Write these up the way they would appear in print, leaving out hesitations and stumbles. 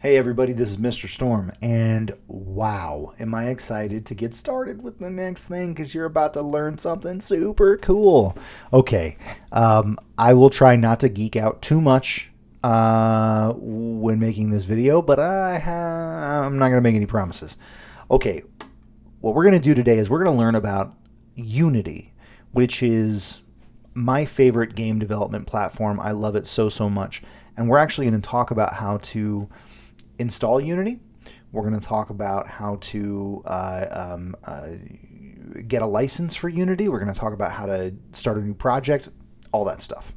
Hey everybody, this is Mr. Storm, and wow, am I excited to get started with the next thing because you're about to learn something super cool. Okay, I will try not to geek out too much when making this video, but I'm not going to make any promises. Okay, what we're going to do today is we're going to learn about Unity, which is my favorite game development platform. I love it so much. And we're actually going to talk about how to install Unity. We're going to talk about how to get a license for Unity. We're going to talk about how to start a new project, all that stuff.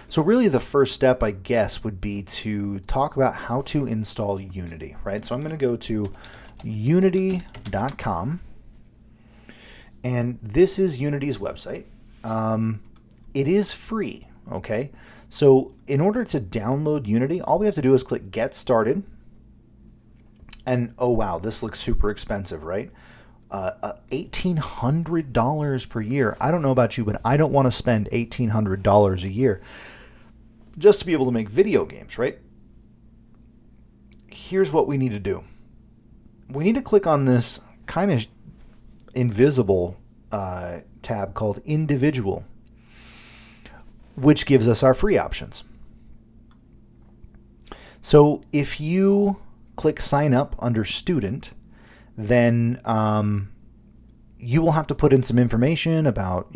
So really the first step, I guess, would be to talk about how to install Unity, right? So I'm going to go to unity.com, and this is Unity's website. It is free, okay? So in order to download Unity, all we have to do is click Get Started. And oh wow, this looks super expensive, right? $1,800 per year. I don't know about you, but I don't want to spend $1,800 a year just to be able to make video games, right? Here's what we need to do. We need to click on this kind of invisible tab called Individual, which gives us our free options. So if you click Sign Up under Student, then you will have to put in some information about,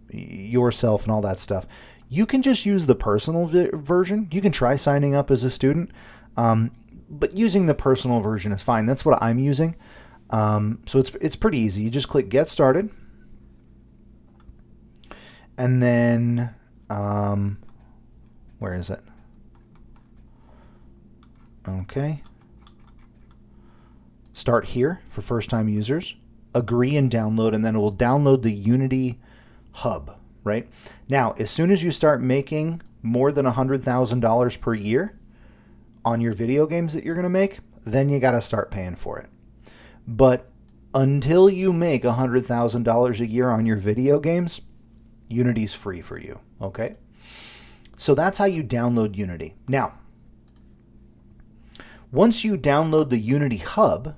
yourself and all that stuff. You can just use the personal version. You can try signing up as a student, but using the personal version is fine. That's what I'm using. So it's pretty easy. You just click Get Started, and then where is it? Okay. Start here for first-time users. Agree and download, and then it will download the Unity Hub, right? Now, as soon as you start making more than $100,000 per year on your video games that you're going to make, then you got to start paying for it. But until you make $100,000 a year on your video games, Unity's free for you, okay? So that's how you download Unity. Now, once you download the Unity Hub,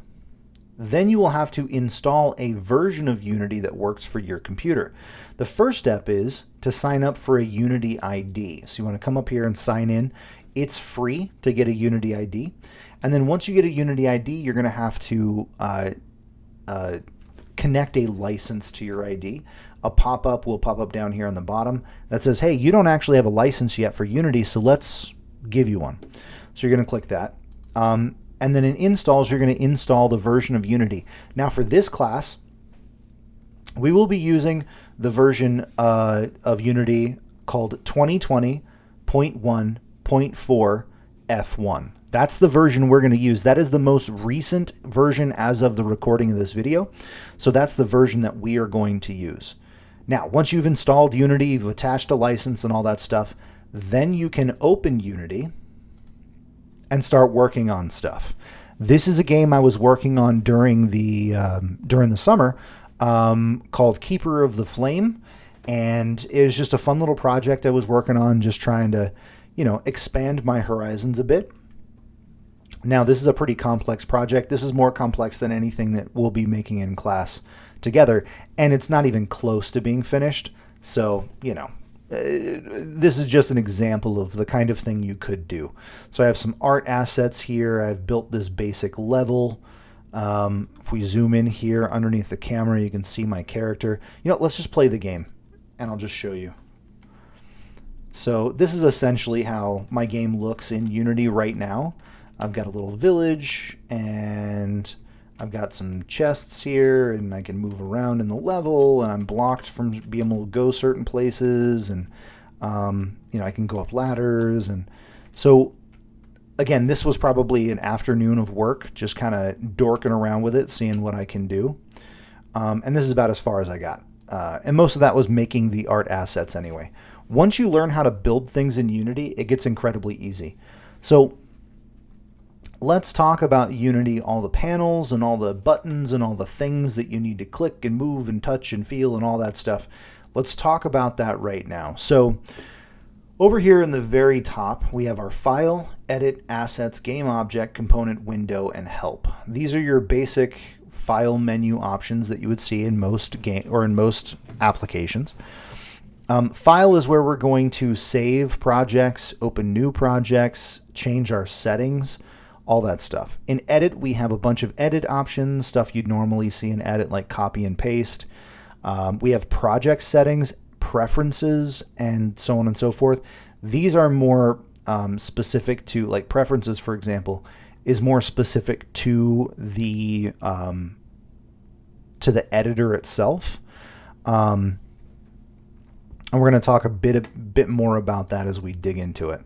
then you will have to install a version of Unity that works for your computer. The first step is to sign up for a Unity ID. So you want to come up here and sign in. It's free to get a Unity ID. And then once you get a Unity ID, you're going to have to connect a license to your ID. A pop-up will pop up down here on the bottom that says, hey, you don't actually have a license yet for Unity, so let's give you one. So you're going to click that. And then in installs, you're going to install the version of Unity. Now for this class, we will be using the version of Unity called 2020.1.4 F1. That's the version we're going to use. That is the most recent version as of the recording of this video. So that's the version that we are going to use. Now, once you've installed Unity, you've attached a license and all that stuff, then you can open Unity and start working on stuff. This is a game I was working on during the summer called Keeper of the Flame, and it was just a fun little project I was working on, just trying to, expand my horizons a bit. Now, this is a pretty complex project. This is more complex than anything that we'll be making in class together, and it's not even close to being finished. So, this is just an example of the kind of thing you could do. So I have some art assets here. I've built this basic level. If we zoom in here underneath the camera, you can see my character. Let's just play the game, and I'll just show you. So this is essentially how my game looks in Unity right now. I've got a little village, and I've got some chests here, and I can move around in the level, and I'm blocked from being able to go certain places, and I can go up ladders. And so again, this was probably an afternoon of work, just kind of dorking around with it, seeing what I can do. And this is about as far as I got. And most of that was making the art assets anyway. Once you learn how to build things in Unity, it gets incredibly easy. So let's talk about Unity, all the panels and all the buttons and all the things that you need to click and move and touch and feel and all that stuff. Let's talk about that right now. So Over here in the very top, we have our File, Edit, Assets, Game Object, Component, Window, and Help. These are your basic file menu options that you would see in most most applications. File is where we're going to save projects, open new projects, change our settings, all that stuff. In Edit, we have a bunch of edit options, stuff you'd normally see in Edit, like copy and paste. We have project settings, preferences, and so on and so forth. These are more specific to, like preferences, for example, is more specific to the editor itself. And we're going to talk a bit more about that as we dig into it.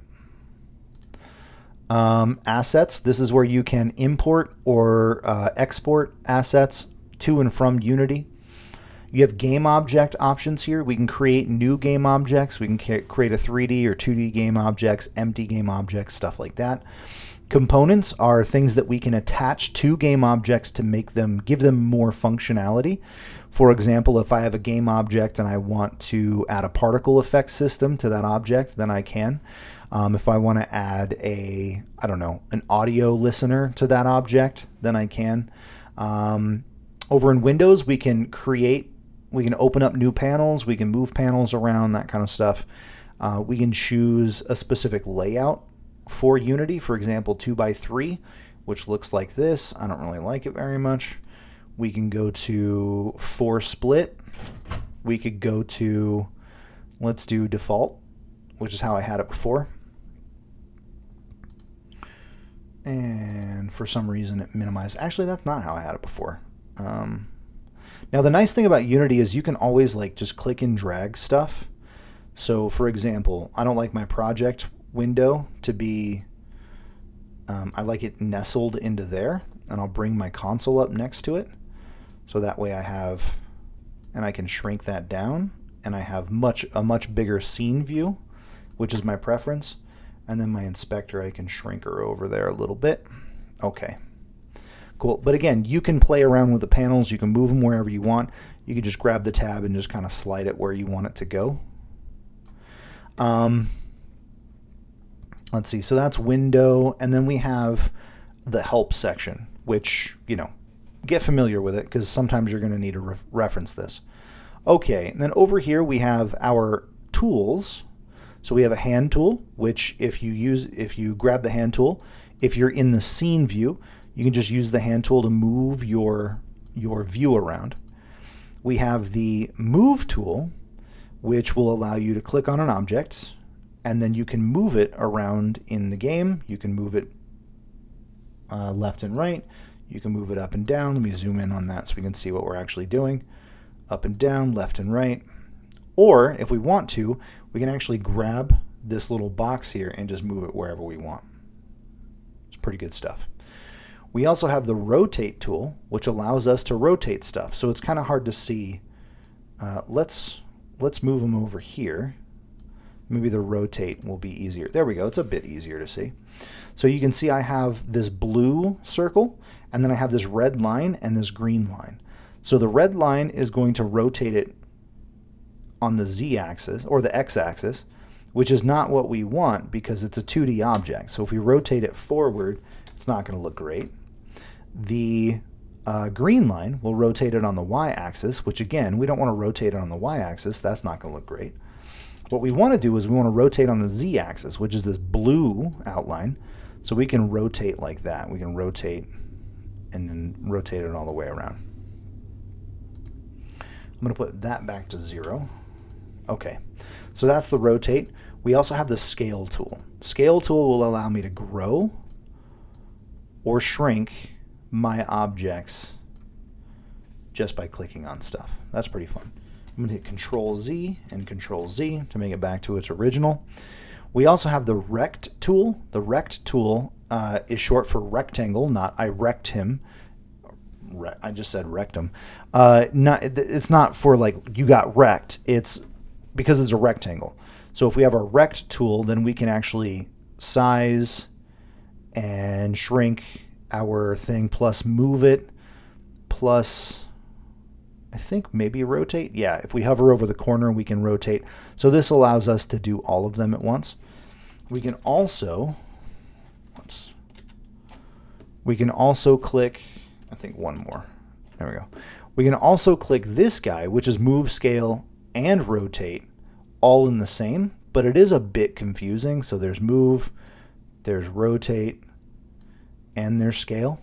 Assets, this is where you can import or export assets to and from Unity. You have game object options here. We can create new game objects. We can create a 3D or 2D game objects, empty game objects, stuff like that. Components are things that we can attach to game objects to give them more functionality. For example, if I have a game object and I want to add a particle effect system to that object, then I can. If I want to add an audio listener to that object, then I can. Over in Windows, we can open up new panels, we can move panels around, that kind of stuff. We can choose a specific layout for Unity, for example, 2x3, which looks like this. I don't really like it very much. We can go to 4 split. We could go to, let's do default, which is how I had it before. And for some reason it minimized. Actually, that's not how I had it before. Now the nice thing about Unity is you can always just click and drag stuff. So for example, I don't like my project window to be, I like it nestled into there, and I'll bring my console up next to it. So that way I can shrink that down, and I have a much bigger scene view, which is my preference. And then my inspector, I can shrink her over there a little bit. Okay. Cool. But again, you can play around with the panels. You can move them wherever you want. You can just grab the tab and just kind of slide it where you want it to go. Let's see. So that's window. And then we have the help section, which, get familiar with it because sometimes you're going to need to reference this. Okay. And then over here we have our tools. So we have a hand tool, which if you grab the hand tool, if you're in the scene view, you can just use the hand tool to move your view around. We have the move tool, which will allow you to click on an object, and then you can move it around in the game. You can move it left and right. You can move it up and down. Let me zoom in on that so we can see what we're actually doing. Up and down, left and right. Or if we want to, we can actually grab this little box here and just move it wherever we want. It's pretty good stuff. We also have the rotate tool, which allows us to rotate stuff. So it's kind of hard to see. Let's move them over here. Maybe the rotate will be easier. There we go. It's a bit easier to see. So you can see I have this blue circle, and then I have this red line and this green line. So the red line is going to rotate it on the z-axis or the x-axis, which is not what we want because it's a 2D object. So if we rotate it forward, it's not going to look great. The green line will rotate it on the y-axis, which again, we don't want to rotate it on the y-axis. That's not going to look great. What we want to do is we want to rotate on the z-axis, which is this blue outline. So we can rotate like that. We can rotate and then rotate it all the way around. I'm going to put that back to 0. Okay, so that's the rotate. We also have the scale tool. Scale tool will allow me to grow or shrink my objects just by clicking on stuff. That's pretty fun. I'm going to hit Control Z and Control Z to make it back to its original. We also have the rect tool. The rect tool is short for rectangle, not I wrecked him. I just said rectum. It's not for you got wrecked. It's because it's a rectangle. So if we have our rect tool, then we can actually size and shrink our thing plus move it plus I think maybe rotate. Yeah, if we hover over the corner, we can rotate. So this allows us to do all of them at once. We can also, click, I think one more. There we go. We can also click this guy, which is move, scale, and rotate, all in the same, but it is a bit confusing. So there's move, there's rotate, and there's scale.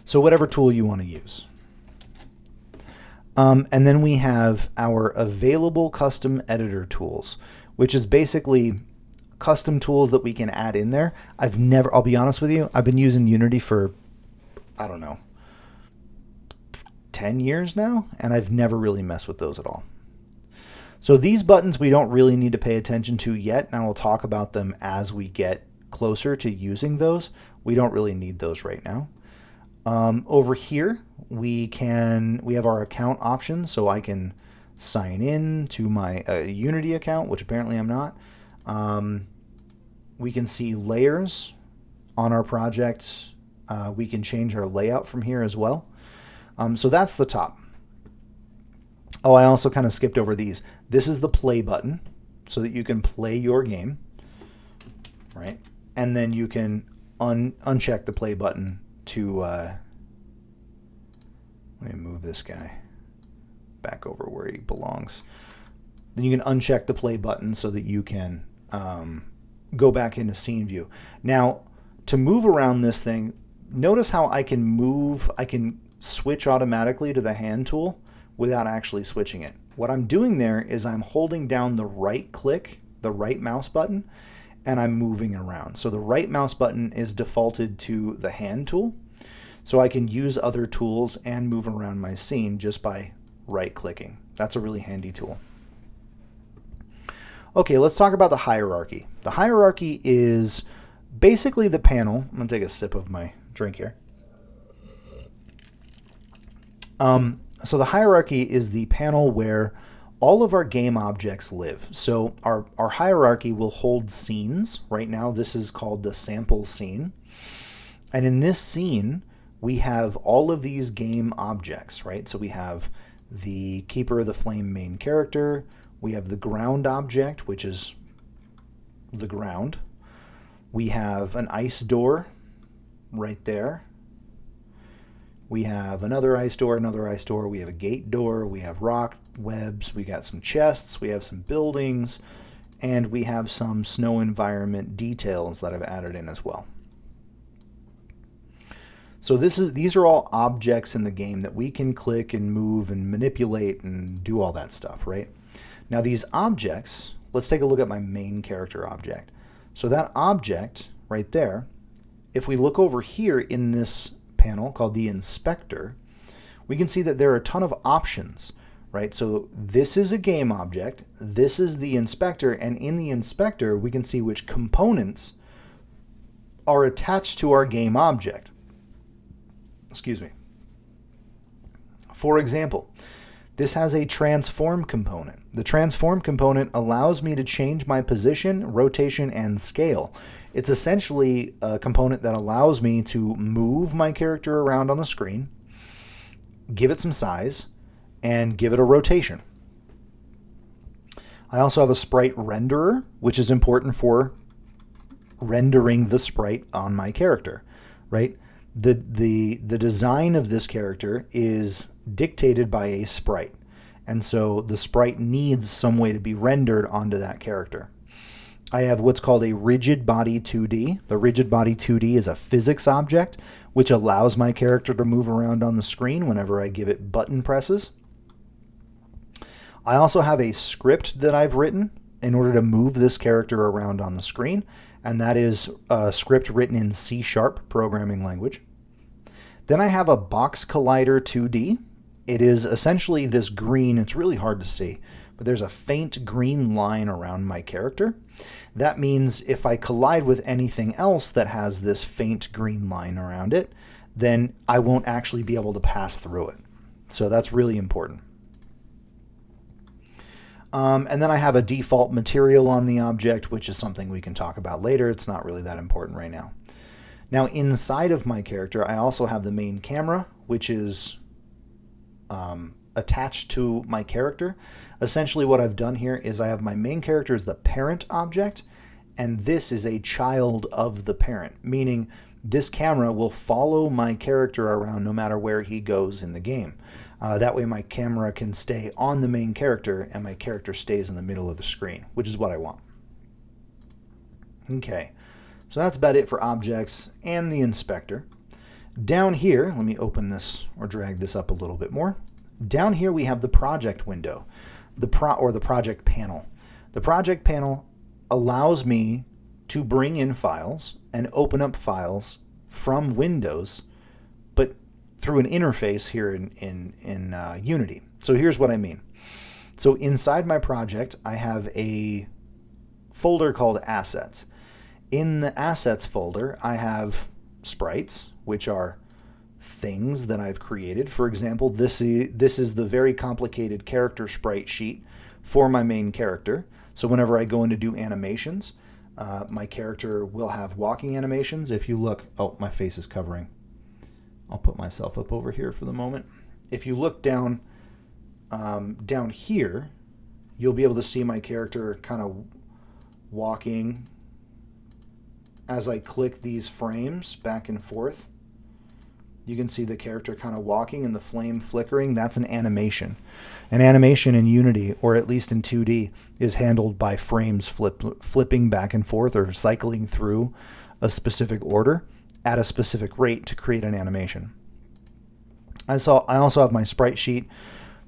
So whatever tool you want to use. And then we have our available custom editor tools, which is basically custom tools that we can add in there. I'll be honest with you, I've been using Unity for, I don't know, 10 years now, and I've never really messed with those at all. So these buttons we don't really need to pay attention to yet, and we'll talk about them as we get closer to using those. We don't really need those right now. Over here, we have our account options, so I can sign in to my Unity account, which apparently I'm not. We can see layers on our project. We can change our layout from here as well. So that's the top. Oh, I also kind of skipped over these. This is the play button, so that you can play your game, right? And then you can uncheck the play button to, let me move this guy back over where he belongs. Then you can uncheck the play button so that you can go back into scene view. Now, to move around this thing, notice how I can switch automatically to the hand tool without actually switching it. What I'm doing there is I'm holding down the right click, the right mouse button, and I'm moving around. So the right mouse button is defaulted to the hand tool. So I can use other tools and move around my scene just by right clicking. That's a really handy tool. Okay, let's talk about the hierarchy. The hierarchy is basically the panel. I'm gonna take a sip of my drink here. So the hierarchy is the panel where all of our game objects live. So our hierarchy will hold scenes. Right now, this is called the sample scene. And in this scene, we have all of these game objects, right? So we have the Keeper of the Flame main character. We have the ground object, which is the ground. We have an ice door right there. We have another ice door, another ice door. We have a gate door. We have rock webs. We got some chests. We have some buildings. And we have some snow environment details that I've added in as well. So these are all objects in the game that we can click and move and manipulate and do all that stuff, right? Now these objects, let's take a look at my main character object. So that object right there, if we look over here in this panel called the inspector, we can see that there are a ton of options, right? So this is a game object, this is the inspector, and in the inspector we can see which components are attached to our game object. Excuse me. For example, this has a transform component. The transform component allows me to change my position, rotation, and scale. It's essentially a component that allows me to move my character around on the screen, give it some size, and give it a rotation. I also have a sprite renderer, which is important for rendering the sprite on my character, right? The design of this character is dictated by a sprite. And so the sprite needs some way to be rendered onto that character. I have what's called a rigid body 2D. The rigid body 2D is a physics object, which allows my character to move around on the screen whenever I give it button presses. I also have a script that I've written in order to move this character around on the screen, and that is a script written in C# programming language. Then I have a box collider 2D. It is essentially this green, it's really hard to see, but there's a faint green line around my character. That means if I collide with anything else that has this faint green line around it, then I won't actually be able to pass through it. So that's really important. And then I have a default material on the object, which is something we can talk about later. It's not really that important right now. Now inside of my character, I also have the main camera, which is attached to my character. Essentially what I've done here is I have my main character as the parent object, and this is a child of the parent, meaning this camera will follow my character around no matter where he goes in the game. That way my camera can stay on the main character and my character stays in the middle of the screen, which is what I want. Okay, so that's about it for objects and the inspector. Down here, let me open this or drag this up a little bit more. Down here we have the project window, the project panel. The project panel allows me to bring in files and open up files from Windows, but through an interface here in Unity. So here's what I mean. So inside my project, I have a folder called Assets. In the Assets folder, I have sprites, which are things that I've created. For example, this is the very complicated character sprite sheet for my main character. So whenever I go in to do animations, my character will have walking animations. If you look, oh, my face is covering. I'll put myself up over here for the moment. If you look down here, you'll be able to see my character kind of walking as I click these frames back and forth. You can see the character kind of walking and the flame flickering. That's an animation. An animation in Unity, or at least in 2D, is handled by frames flipping back and forth or cycling through a specific order at a specific rate to create an animation. I also have my sprite sheet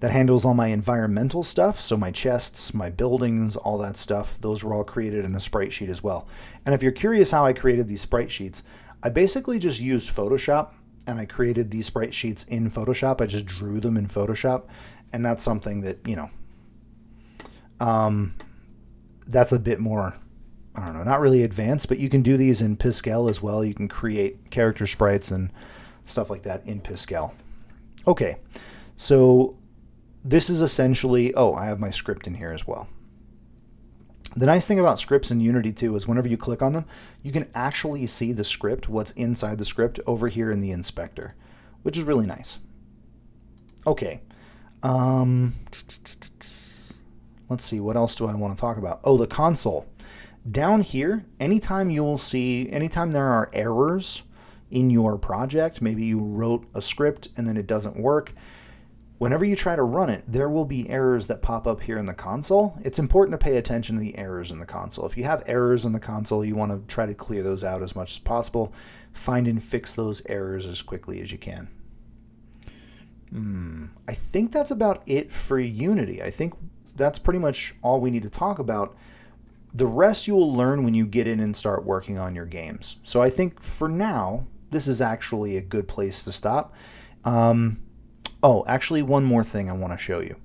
that handles all my environmental stuff, so my chests, my buildings, all that stuff. Those were all created in a sprite sheet as well. And if you're curious how I created these sprite sheets, I basically just used Photoshop, and I created these sprite sheets in Photoshop. I just drew them in Photoshop, and that's something that, you know, that's a bit more, I don't know, not really advanced, but you can do these in Pascal as well. You can create character sprites and stuff like that in Pascal. Okay, so this is essentially, oh, I have my script in here as well. The nice thing about scripts in Unity too is whenever you click on them, you can actually see the script, what's inside the script over here in the inspector, which is really nice. Okay. Let's see, what else do I want to talk about? Oh, the console. Down here, anytime there are errors in your project, maybe you wrote a script and then it doesn't work, whenever you try to run it, there will be errors that pop up here in the console. It's important to pay attention to the errors in the console. If you have errors in the console, you want to try to clear those out as much as possible. Find and fix those errors as quickly as you can. I think that's about it for Unity. I think that's pretty much all we need to talk about. The rest you will learn when you get in and start working on your games. So I think for now, this is actually a good place to stop. Oh, actually one more thing I want to show you.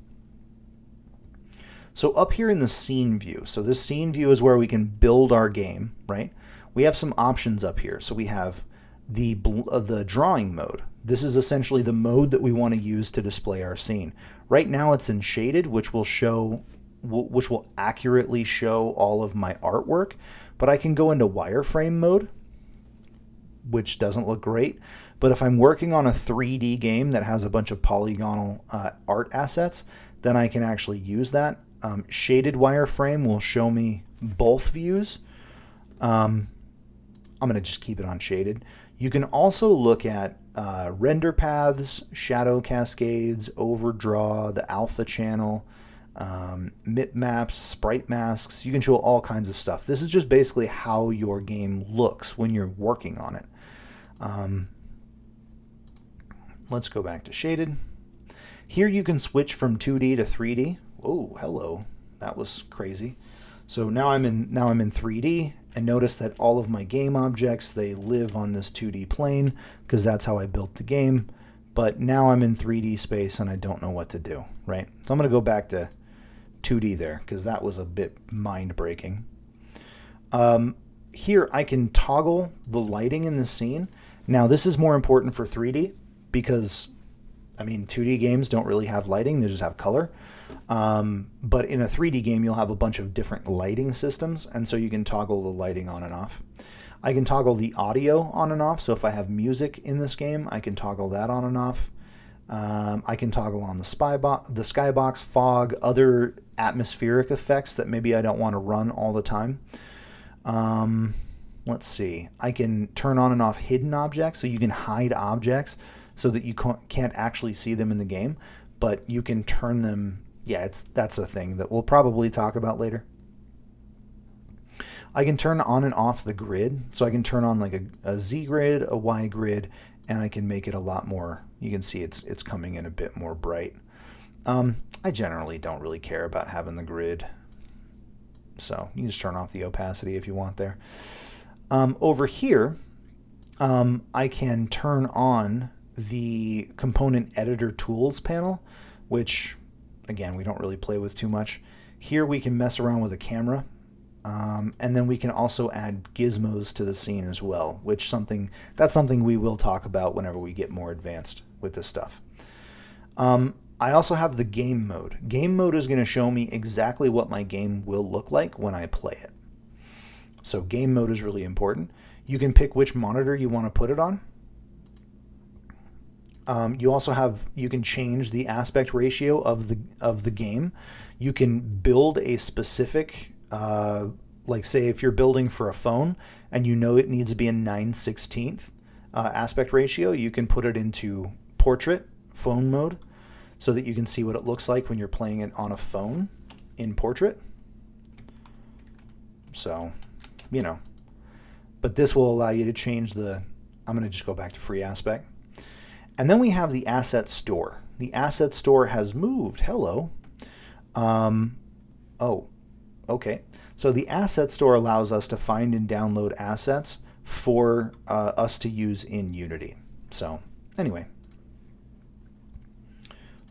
So up here in the scene view, so this scene view is where we can build our game, right? We have some options up here. So we have the drawing mode. This is essentially the mode that we want to use to display our scene. Right now it's in shaded, which will accurately show all of my artwork, but I can go into wireframe mode, which doesn't look great. But if I'm working on a 3D game that has a bunch of polygonal art assets, then I can actually use that. Shaded wireframe will show me both views. I'm going to just keep it on shaded. You can also look at render paths, shadow cascades, overdraw, the alpha channel, mip maps, sprite masks. You can show all kinds of stuff. This is just basically how your game looks when you're working on it. Let's go back to shaded. Here you can switch from 2D to 3D. Oh, hello. That was crazy. So now I'm in 3D, and notice that all of my game objects, they live on this 2D plane because that's how I built the game. But now I'm in 3D space and I don't know what to do, right? So I'm going to go back to 2D there because that was a bit mind-breaking. Here I can toggle the lighting in the scene. Now this is more important for 3D because, I mean, 2D games don't really have lighting, they just have color. But in a 3D game, you'll have a bunch of different lighting systems, and so you can toggle the lighting on and off. I can toggle the audio on and off, so if I have music in this game, I can toggle that on and off. I can toggle on the skybox, fog, other atmospheric effects that maybe I don't want to run all the time. Let's see. I can turn on and off hidden objects, so you can hide objects so that you can't actually see them in the game, but you can turn them. Yeah, that's a thing that we'll probably talk about later. I can turn on and off the grid, so I can turn on like a Z grid, a Y grid, and I can make it a lot more. You can see it's coming in a bit more bright. I generally don't really care about having the grid, so you can just turn off the opacity if you want there. Over here, I can turn on the component editor tools panel, which again we don't really play with too much. Here we can mess around with a camera. And then we can also add gizmos to the scene as well, which that's something we will talk about whenever we get more advanced with this stuff. I also have the game mode. Game mode is going to show me exactly what my game will look like when I play it. So game mode is really important. You can pick which monitor you want to put it on. You can change the aspect ratio of the game. You can build a specific like say if you're building for a phone and you know it needs to be a 9/16 aspect ratio, you can put it into portrait phone mode so that you can see what it looks like when you're playing it on a phone in portrait. So, but this will allow you to change I'm going to just go back to free aspect. And then we have the asset store. The asset store has moved. Hello. Oh, okay. So the asset store allows us to find and download assets for us to use in Unity. So anyway,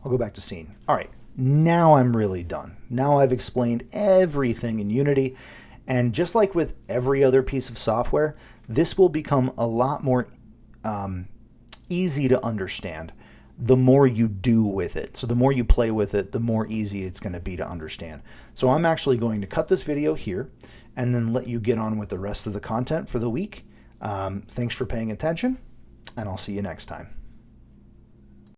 I'll go back to scene. All right, now I'm really done. Now I've explained everything in Unity. And just like with every other piece of software, this will become a lot more easy to understand the more you do with it. So the more you play with it, the more easy it's going to be to understand. So I'm actually going to cut this video here and then let you get on with the rest of the content for the week. Thanks for paying attention, and I'll see you next time.